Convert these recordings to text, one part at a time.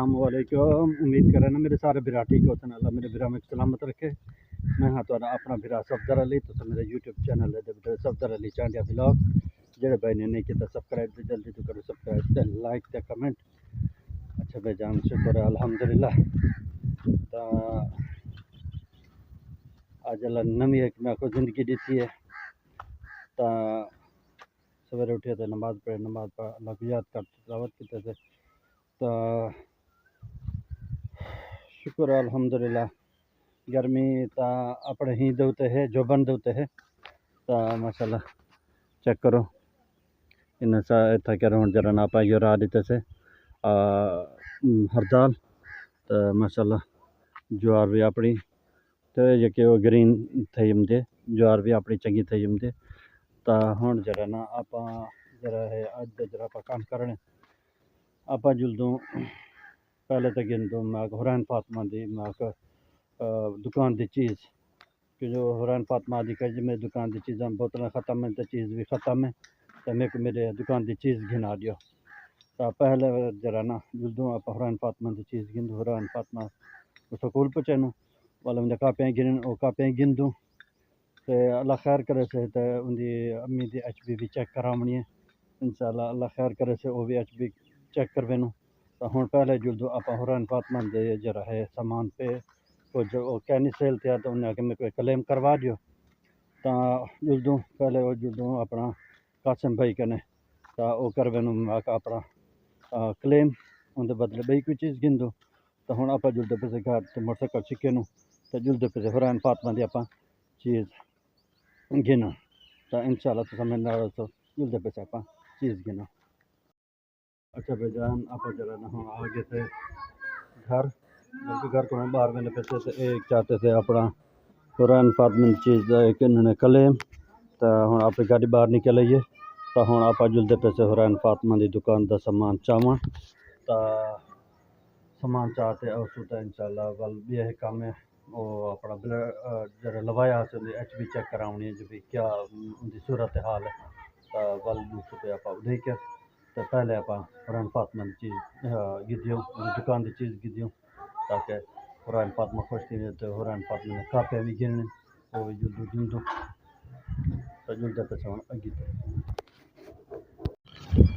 अस्सलामुअलैकुम। उम्मीद करें ना मेरे सारे बिरा ठीक होते हैं। अल्लाह मेरे बिरा में सलामत रखे। मैं हाँ तो अपना बिरा सफदर अली। तो मेरा यूट्यूब चैनल है सफदर अली चांडिया ब्लॉग। जेड़े भाई ने नहीं किया सब्सक्राइब तो जल्दी तो करो सब्सक्राइब ते लाइक ते कमेंट। अच्छा भाई जान शुक्र है अल्हम्दुलिल्लाह। तो आज अल्लाह नवी एक मैं को ज़िंदगी दी है। तो सवेरे उठे थे नमाज पढ़े अल्लाह को याद कर तिलावत की थे। तो शुक्र अल्हम्दुलिल्लाह। गर्मी ता अपने ही देते है जो बन देते है। तो माशाल्लाह चेक करो इन सा इतना क्या रोड जरा ना पाई और आदित्य से हरदाल। तो माशाल्लाह ज्वार भी अपनी तो ये वो ग्रीन थी दे ज्वार भी अपनी चंगी थी दे। तो हूँ जरा ना आप जरा है अज जरा आप काम करने आप जुलदों पहले तो गिनदों मैं हुरैन फातिमा दी मैं दुकान की चीज़ कि जो हुरैन फातिमा दी कह जी मेरी दुकान की चीज़ां बोतलें ख़त्म है तो चीज़ भी ख़त्म है। तो मेरे को मेरे दुकान की चीज़ गिना दियो। तो पहले जरा ना जुलदों आप हुरैन फातिमा की चीज़ गिन हुरैन फातिमा स्कूल पहुँचेनू वाला उनके कापियाँ गिन वो कापियाँ गिन दूँ। तो अल्लाह खैर करे से तो उनकी अम्मी की HP भी चेक करावनी है इंशाल्लाह अल्लाह खैर करे से वो भी HP चेक करवेनू। तो हूँ पहले जुलदों आप हुरैन फातिमा दे जरा है सामान पे वो जो कैनी सेल थे तो उन्हें आके मेरे को क्लेम करवा दियो। तो जुलदों पहले वो जुलदों अपना कासिम भाई कने तो वो करवेनू अपना क्लेम उनके बदले बई कोई चीज़ गिन दो। तो हूँ आप जुलते पे घर तो मोटरसाइकिल शिकेनू तो जुलते पे हुरैन फातिमा की आप चीज़ गिना। तो इंशाल्लाह तो समझ ना तो जुलते पे आप चीज़ गिना। अच्छा भाईजान आप जरा ना हम आगे थे घर बल्कि घर को बाहर मैंने पैसे से एक चाहते थे अपना हुरैन फातिमा चीज़ एक इन्होंने क्लेम। तो हूँ आप गाड़ी बाहर निकलिए तो हूँ आप जुलते पैसे हुरैन फातिमा की दुकान का सामान चावा। तो सामान चाहते उसका इंशाल्लाह वल भी यही काम है वो अपना जरा लवाया से HP चेक करानी है जो भी क्या उनकी सूरत हाल है। तो वल दूसरे पे आप देखे तो पहले आप हुरैन फातिमा की चीज़ गिदियों दुकान की चीज़ गिदियों ताकि हुरैन फातिमा खुश थी। तो हुरैन फातिमा ने कापियाँ भी गिनने वो भी जुलदू जुलदू तो जुलते पे अगी तो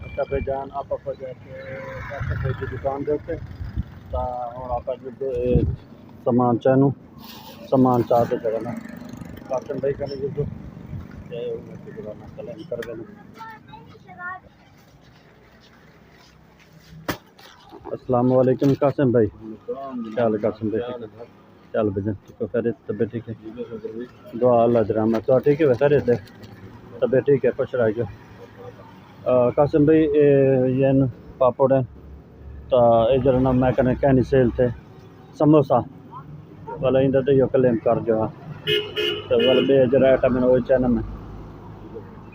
अच्छा भाईजान आप की दुकान के उत्ते तो हूँ आप जुलदे सामान चाहनू सामान चाहते जरा ना कासिम भाई कने जुलदू तो जरा ना क्लेम कर देना। अस्सलामुअलैकुम कासिम भाई क्या हाल है कासिम भाई चल भजन ठीक है खैरियत तबीयत ठीक है दुआ अल्लाह दरामा तो ठीक है खैरियत है तबीयत ठीक है खुश रहिए। कासिम भाई ये पापड़ है तो ये जरा ना मैं कने कहनी सेल थे समोसा वाला इंदा तो यो क्लेम कर जो तो वाला बे जरा आइटम है वो चैनल में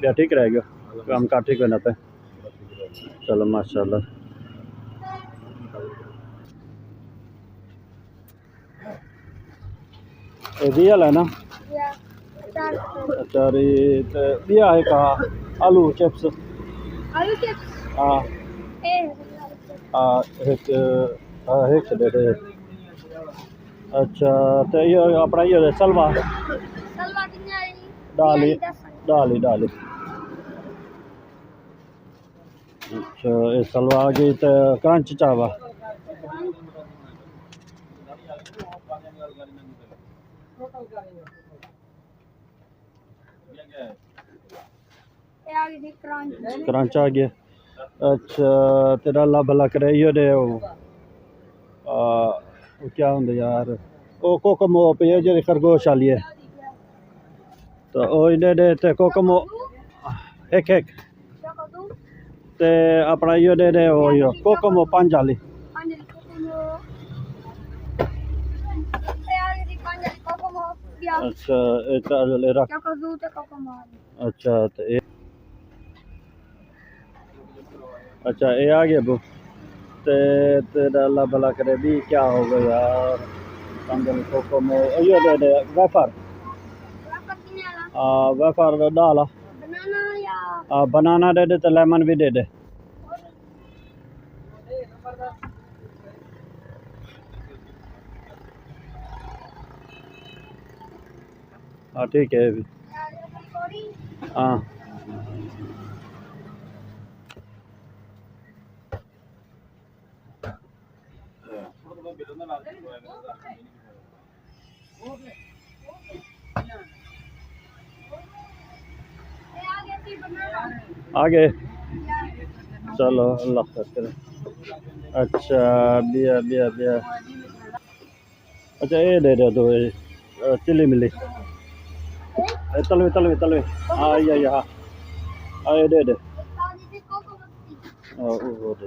क्या ठीक रहेगा काम का ठीक होना पे चलो माशाल्लाह। रियल है ना अच्छा ये है कहा आलू चिप्स हाँ एक दे दे। अच्छा तो ये अपना ये सलवा डाली डाली डाली अच्छा ये सलवा आ गई तो क्रंच चावा क्रंच आ गया। अच्छा तेरा अल्लाह भला करे ये दे वो क्या होंगे यार वो कोकमो पे जो खरगोश वाली है तो वो इन्हें दे ते कोकमो एक एक ते अपना ये दे दे वो यो कोकमो 5 वाली अच्छा अच्छा तो अच्छा ये आ गया बो तेरा अल्लाह भला करे भी क्या होगा यार कोकमो ये दे दे वेफर वेफर डाला बनाना दे दे तो लेमन भी दे दे। हाँ ठीक है हाँ आगे चलो अल्लाह खैर करे अच्छा बिया बिया बिया अच्छा ये दे दो तो चिली मिली तलवे तलवे तलवे हाँ ये हाँ हाँ ये दे वो दे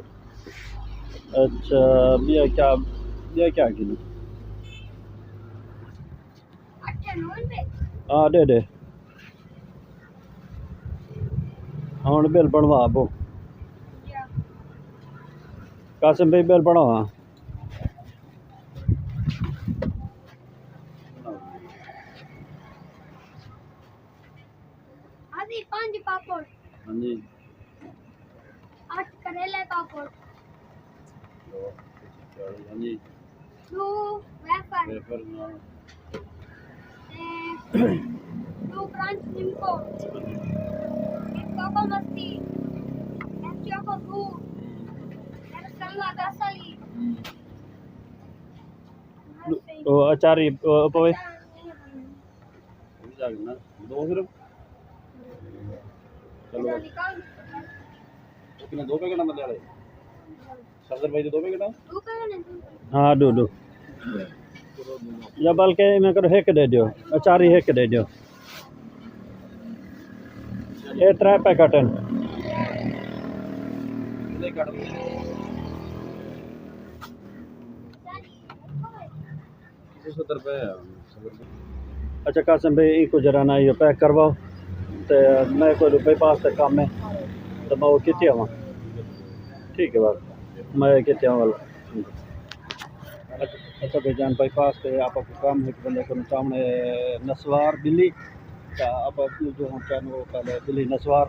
अच्छा बिया क्या किलो हाँ दे हाँ बिल बनवा बो कासिम भाई बिल बनवा पांच पापड़ हाँ जी 8 करेले पापड़ हाँ जी 2 वेफर वेफर हाँ 2 क्रंच निम्को 1 कोको मस्ती 1 चोको दूध 1 सलवा दसली तो अचारी पवे ना दो सिर्फ चलो कितने 2 पैकेट नंबर डाले सरदार भाई 2 पैकेट हाँ दो या बल्कि मैं करो एक दे दियो अचारी एक दे दियो ये 3 पैकेट हैं 70 रुपए अच्छा कासिम भाई को जरा ना ये पैक करवाओ तो मैं कोई रुपए पास तक काम है तो मैं वो कितने आवा ठीक है बात मैं कितने आवा अच्छा भाईजान बाईपास पे आप काम है कि बंदे को सामने नसवार बिल्ली का आप जो हम चाहें वो पहले बिल्ली नसवार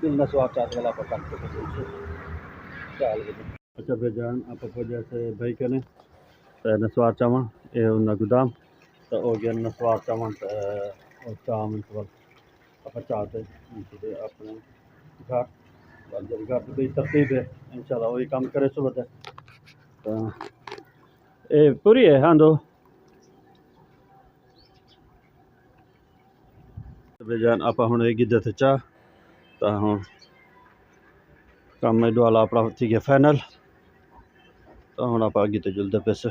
चाहते वाला आप काम चाल अच्छा भाईजान आप जैसे भाई करें तो नसवार चावन ये उन गोदाम तो हो गया नसवार चावन तो चाम आप चाहते अपने घर जब घर पे तरतीब है इंशाल्लाह वही काम करे सुबह तो ए पूरी है हाँ दो बेजान आप हम गिद्दे थे चाह तो हम काम में वाला अपना ठीक है फाइनल तो हम आप गिद्दे जुलते पैसे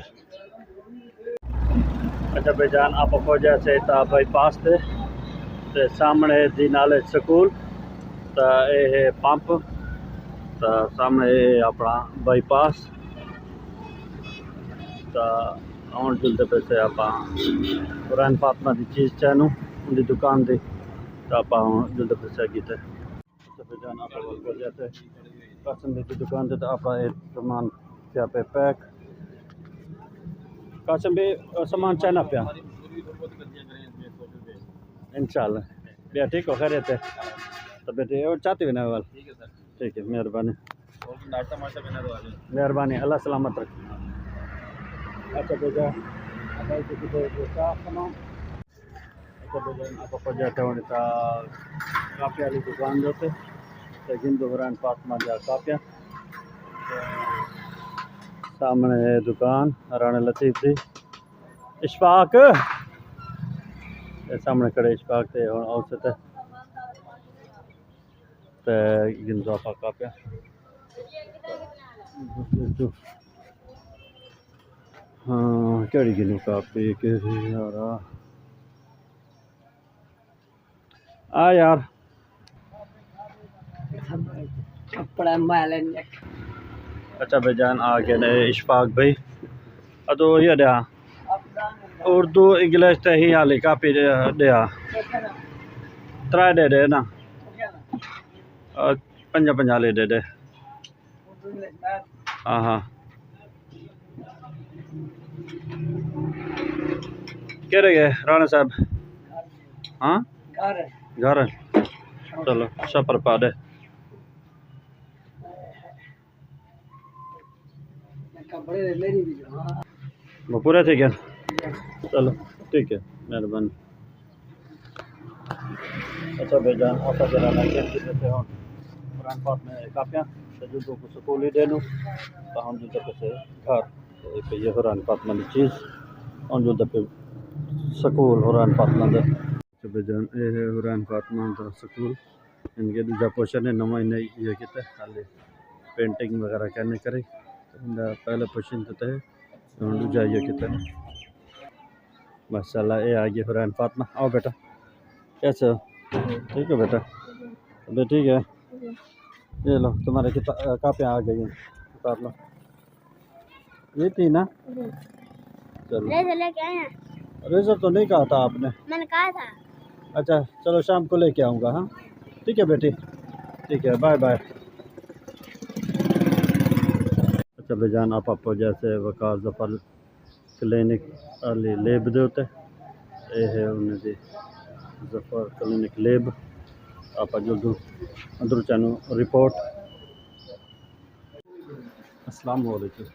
अच्छा बेजान आप जैसे बाईपास थे तो सामने दी नाले स्कूल तो ये पंप तो सामने अपना बाईपास तो आउन जुलते पैसे आप पुरान फातमा की चीज़ चाहूँ उनकी दुकान दी तो आप जुलते पैसे कीते जान आप जैसे कासिम की दुकान से तो आप सामान क्या पे पैक कासिम भी सामान चाहना पे इंशाल्लाह भैया ठीक हो खैर थे तो बेटे और चाहते भी ना वाल ठीक है मेहरबानी अल्लाह सलामत रख अच्छा बेटा अच्छा बेटा आप जाते होने का काफ़ी वाली दुकान जाते लेकिन दोहरान फातमा जा काफ़िया सामने है दुकान राना लतीफ़ दी इशफाक सामने खड़े इशफाक थे औसत तो गिंदो आप काफ़िया हाँ केड़ी गिनो काफ़ी के यार आ यार अच्छा भाईजान आ गए ने इशफाक भाई तो ये दे उर्दू इंग्लिश तो ही हाली काफ़ी दे 3 दे ना 5 हाली दे हाँ हाँ केड़े गए राणा साहब हाँ घर चलो सफर पा दे वो पूरे थे क्या चलो ठीक है मेहरबानी अच्छा बेजान आप जरा ना गिनती देते हो कुरान पाक में कापियाँ तजुर्बों को स्कूल ही देनू तो हम जो दफे से घर तो एक ये कुरान पाक में चीज़ हम जो दफे स्कूल कुरान पाक में तो बेजान ये है कुरान पाक में तो स्कूल इनके दूसरा पोर्शन है नवा इन्हें ये कितना खाली पेंटिंग वगैरह करने करे इनका पहले पोर्शन तो है दूसरा ये कितना माशाल्लाह ये आगे कुरान पाक में आओ बेटा कैसे हो ठीक है बेटा अबे ठीक है ये लो तुम्हारे कापियाँ आ गई हैं उतार लो ये थी ना चलो लेके आए हैं। रेजर तो नहीं कहा था आपने मैंने कहा था। अच्छा चलो शाम को लेके आऊँगा हाँ ठीक है बेटी ठीक है बाय बाय अच्छा बेजान आप जैसे वकार जफर क्लिनिक वाली लेब दे होते ये है उन्हें दी जफर क्लिनिक लेब आप जो अंदर चानू रिपोर्ट अस्सलाम वालेकुम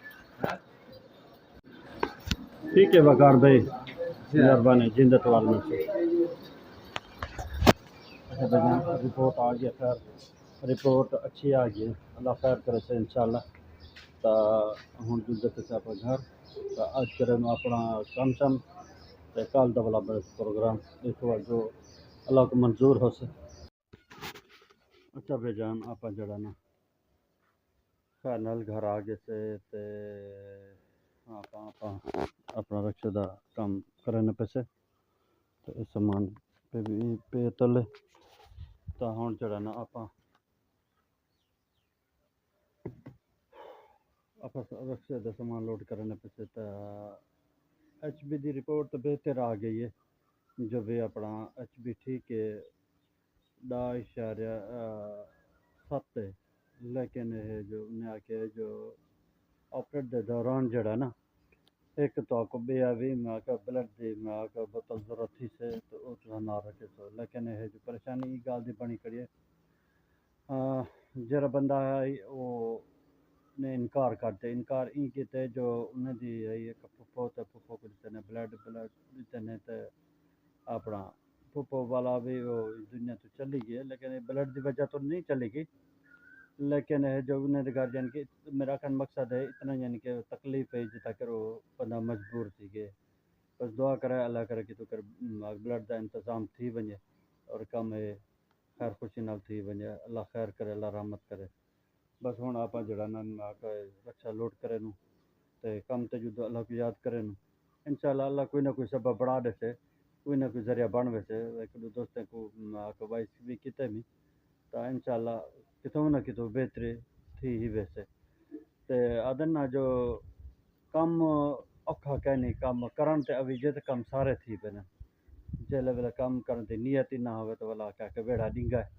ठीक है वकार भाई मेहरबानी जिंदत वाल में से अच्छा बेजान रिपोर्ट आ गया खैर रिपोर्ट अच्छी आ गई अल्लाह खैर करे से इंशाल्लाह तो हूँ जुदत से आप घर तो आज करें अपना कम शम तो कल दबला प्रोग्राम देखो जो अल्लाह को मंजूर हो से अच्छा बेजान आप जड़ा ना फाइनल घर आगे से ते आप अपना रक्षा का काम करने पे से तो इस सामान पे भी पे तले तो हूँ जड़ा ना आप रक्षा का सामान लोड करने पे से तो HB की रिपोर्ट तो बेहतर आ गई है जो भी अपना HB ठीक है 2.7 है लेकिन ये जो उन्हें आके जो ऑपरेट के दौरान जड़ा ना एक तो आपको बेआवी में आकर ब्लड दी में आकर बोतल जरूरत थी से तो वो तो ना रखे तो लेकिन ये जो परेशानी गाल दी बनी कड़ी है जरा बंदा है वो ने इनकार करते इनकार ई किते जो उन्हें दी एक फुफो तो फुफो को देते ब्लड देते ने तो अपना फुफो वाला भी वो दुनिया तो चली गई लेकिन ब्लड की वजह तो नहीं चलेगी लेकिन है जो उन्हें गार्जियन की मेरा कहने मकसद है इतना यानी कि तकलीफ है जितना करो बंदा मजबूर थी गए बस दुआ करे अल्लाह करे कि तो कर ब्लड का इंतज़ाम थी वने और कम है खैर खुशी नाल थी वने अल्लाह खैर करे अल्लाह रहमत करे बस हूँ आप जड़ा ना रक्षा लोड करे नू ते कम ते जो अल्लाह को याद करे नू इंशाल्लाह अल्लाह कोई ना कोई सबब बढ़ा देते कोई ना कोई जरिया बन वैसे एक दो दोस्तों को वाइस भी किते भी तो इंशाल्लाह कितों ना कितों बेहतरी थी ही वैसे ते आदन ना जो कम औखा कहनी कम करन ते अभी जे कम सारे थी पे ना जेले वेले कम करन दी नियत ही ना होवे तो वाला कह के बेड़ा डिंगा है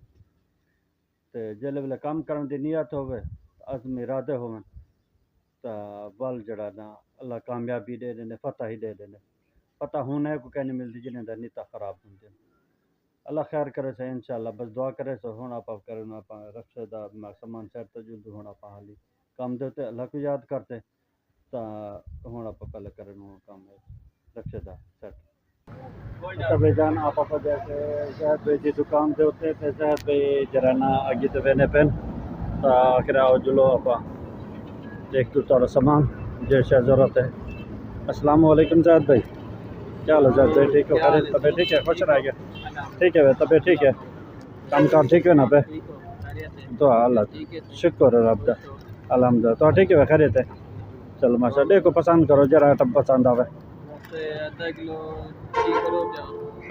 ते जेले वेले कम करन दी नियत होवे अज़म इरादे होवन तो बल जड़ा ना अल्लाह कामयाबी दे देने फतह ही दे देने पता होने को कहने मिलती जिन्हें दा नीता खराब होंगे अल्लाह खैर करे से इंशाल्लाह बस दुआ करे सो हूँ आप करें आप रक्षा का सामान सेट तो जुद हूँ आप हाली काम देते अल्लाह को याद करते तो हूँ आप पहले करें काम रक्षा का सेट अच्छा भाईजान आप जैसे शहद भाई की दुकान से होते तो शहद भाई जरा ना आगे तो बहने पेन तो आखिर आओ जुलो आप देख तो थोड़ा सामान जैसा ज़रूरत है अस्सलाम वालेकुम शहद भाई क्या हाल है शहद भाई ठीक हो तबीयत ठीक है खुश रह गया ठीक है भाई तबीयत ठीक है काम कार ठीक है ना पे तो अल्लाह शुक्र है रब दा अलहमदुलिल्लाह तो ठीक है भाई खैरियत है चलो माशा देखो पसंद करो जरा आइटम पसंद आवे आधा किलो ठीक करो क्या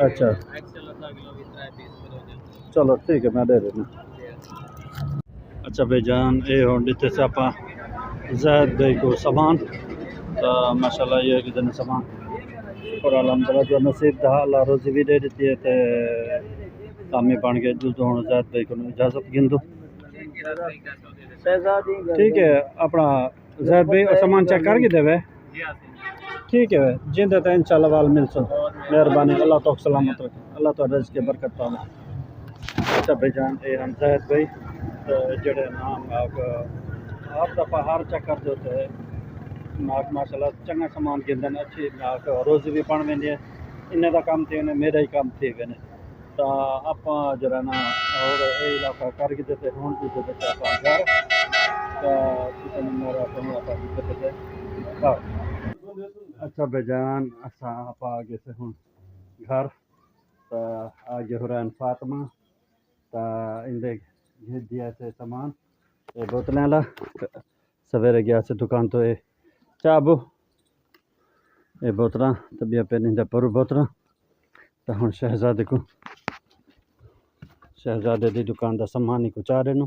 अच्छा एक्सेल आधा किलो भी 3 पीस करो क्या चलो ठीक है मैं दे देना अच्छा भाईजान ये हो देते से आप जैद भाई को सामान तो माशाल्लाह ये कितने सामान और अलहमदुलिल्लाह जो नसीब था अल्लाह रोज़ी भी दे देती है तो कामी बन गए जो तो जैद भाई को इजाज़त गिन दो ठीक है अपना जैद भाई और सामान चेक करके देवे ठीक है जिंदे तो इंशाल्लाह वाल मिल सो मेहरबानी अल्लाह तो सलामत रखे अल्लाह तो रज़्क़ के बरकत पावे अच्छा भाईजान ये हम जैद भाई तो जड़े नाम आप दफ़ा हर चक्कर जो होते हैं माशाल्लाह चंगा सामान गिनदे अच्छी रोज़ी भी बन वेंदी है इन्हें का काम थी वेंदे मेरा ही काम थी वेंदे ਤਾਂ ਆਪਾਂ ਜਰਾ ਨਾ ਔਰ ਇਹ ਇਲਾਕਾ ਕਰ ਕੇ ਤੇ ਹੁਣ ਵੀ ਤੇ ਆਪਾਂ ਘਰ ਤਾਂ ਕਿਤੇ ਮੇਰਾ ਤੁਹਾਨੂੰ ਆਪਾਂ ਕਿਤੇ ਤੇ ਘਰ अच्छा बेजान असां आप आगे से हूँ घर तो आगे हुरैन फातिमा तो इंदे भेज दिया से सामान ये बोतलें ला सवेरे गया से दुकान तो ये चाबू ये बोतल तबिया पे नहीं पर बोतल तो हूँ शहजादे को शहजादे की दुकान का सामान ही कुछ आ रहे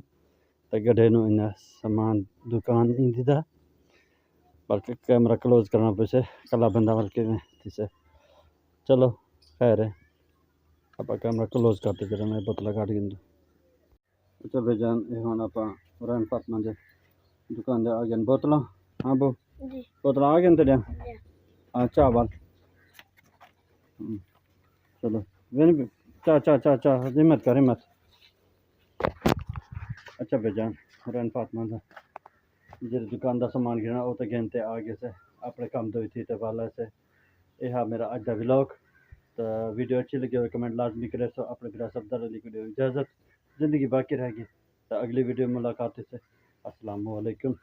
तो गड्ढे इन सामान दुकान नहीं दीदा बल्कि कैमरा क्लोज करना पैसे कला बंदा बल्कि मैं इसे चलो खैर है आप कैमरा क्लोज करते जरा मैं बोतल काट गिन अच्छा बेजान ये हम आप हुरैन फातिमा दे दुकान दे आ गए बोतल हाँ बो जी बोतल आ गए तेरे जी हाँ चाह वाल चलो वेन चाह चाह चाह चाह हिम्मत कर हिम्मत अच्छा बेजान हुरैन फातिमा दा जेह्ड़ी दुकान का समान गिना वो तो गिनते आगे से अपने काम तो थी तो वाला से यह मेरा अज का व्लॉग तो वीडियो अच्छी लगी हो कमेंट लाजमी करें सो अपने बिरा सब वीडियो इजाज़त ज़िंदगी बाकी रहेगी तो अगली वीडियो में मुलाकात से अस्सलाम वालेकुम।